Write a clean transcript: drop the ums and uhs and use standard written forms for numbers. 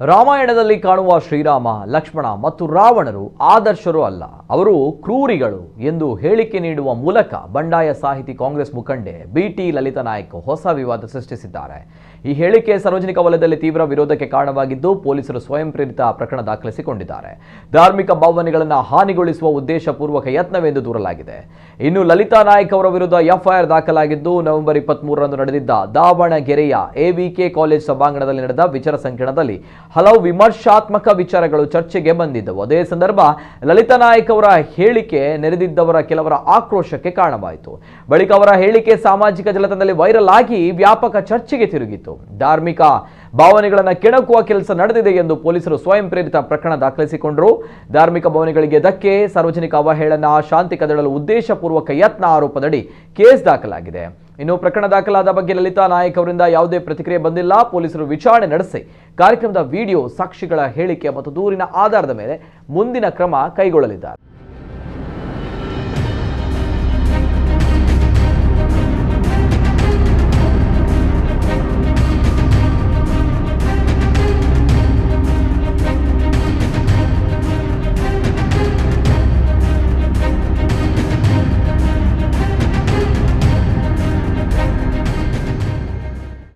ರಾಮಾಯಣದಲ್ಲಿ ಕಾಣುವ ಶ್ರೀರಾಮ, ಲಕ್ಷ್ಮಣ ಮತ್ತು ರಾವಣರು ಆದರ್ಶರು ಅಲ್ಲ, ಅವರು ಕ್ರೂರಿಗಳು ಎಂದು ಹೇಳಿಕೆ ನೀಡುವ ಮೂಲಕ ಬಂಡಾಯ ಸಾಹಿತಿ ಕಾಂಗ್ರೆಸ್ ಮುಖಂಡೆ ಬಿಟಿ ಲಲಿತಾ ನಾಯಕ್ ಹೊಸ ವಿವಾದ ಸೃಷ್ಟಿಸಿದ್ದಾರೆ. ಈ ಹೇಳಿಕೆ ಸಾರ್ವಜನಿಕ ವಲಯದಲ್ಲಿ ತೀವ್ರ ವಿರೋಧಕ್ಕೆ ಕಾರಣವಾಗಿದ್ದು ಪೊಲೀಸರು ಸ್ವಯಂ ಪ್ರೇರಿತ ಪ್ರಕರಣ ದಾಖಲಿಸಿಕೊಂಡಿದ್ದಾರೆ. ಧಾರ್ಮಿಕ ಭಾವನೆಗಳನ್ನು ಹಾನಿಗೊಳಿಸುವ ಉದ್ದೇಶಪೂರ್ವಕ ಯತ್ನವೆಂದು ದೂರಲಾಗಿದೆ. ಇನ್ನು ಲಲಿತಾ ನಾಯಕ್ ಅವರ ವಿರುದ್ಧ ಎಫ್ಐಆರ್ ದಾಖಲಾಗಿದ್ದು ನವೆಂಬರ್ 23ರಂದು ನಡೆದಿದ್ದ ದಾವಣಗೆರೆಯ ಎವಿಕೆ ಕಾಲೇಜ್ ಸಭಾಂಗಣದಲ್ಲಿ ನಡೆದ ವಿಚಾರ ಸಂಕಿರಣದಲ್ಲಿ ಹಲವು ವಿಮರ್ಶಾತ್ಮಕ ವಿಚಾರಗಳು ಚರ್ಚೆಗೆ ಬಂದಿದ್ದವು. ಅದೇ ಸಂದರ್ಭ ಲಲಿತಾ ನಾಯಕ್ ಅವರ ಹೇಳಿಕೆ ನೆರೆದಿದ್ದವರ ಕೆಲವರ ಆಕ್ರೋಶಕ್ಕೆ ಕಾರಣವಾಯಿತು. ಬಳಿಕ ಅವರ ಹೇಳಿಕೆ ಸಾಮಾಜಿಕ ಜಾಲತಾಣದಲ್ಲಿ ವೈರಲ್ ಆಗಿ ವ್ಯಾಪಕ ಚರ್ಚೆಗೆ ತಿರುಗಿತು. ಧಾರ್ಮಿಕ ಭಾವನೆಗಳನ್ನು ಕೆಣಕುವ ಕೆಲಸ ನಡೆದಿದೆ ಎಂದು ಪೊಲೀಸರು ಸ್ವಯಂ ಪ್ರೇರಿತ ಪ್ರಕರಣ ದಾಖಲಿಸಿಕೊಂಡರು. ಧಾರ್ಮಿಕ ಭಾವನೆಗಳಿಗೆ ಧಕ್ಕೆ, ಸಾರ್ವಜನಿಕ ಅವಹೇಳನ, ಶಾಂತಿ ಕದಡಲು ಉದ್ದೇಶಪೂರ್ವಕ ಯತ್ನ ಆರೋಪದಡಿ ಕೇಸ್ ದಾಖಲಾಗಿದೆ. ಇನ್ನು ಪ್ರಕರಣ ದಾಖಲಾದ ಬಗ್ಗೆ ಲಲಿತಾ ನಾಯಕ್ ಅವರಿಂದ ಯಾವುದೇ ಪ್ರತಿಕ್ರಿಯೆ ಬಂದಿಲ್ಲ. ಪೊಲೀಸರು ವಿಚಾರಣೆ ನಡೆಸಿ ಕಾರ್ಯಕ್ರಮದ ವಿಡಿಯೋ, ಸಾಕ್ಷಿಗಳ ಹೇಳಿಕೆ ಮತ್ತು ದೂರಿನ ಆಧಾರದ ಮೇಲೆ ಮುಂದಿನ ಕ್ರಮ ಕೈಗೊಳ್ಳಲಿದ್ದಾರೆ.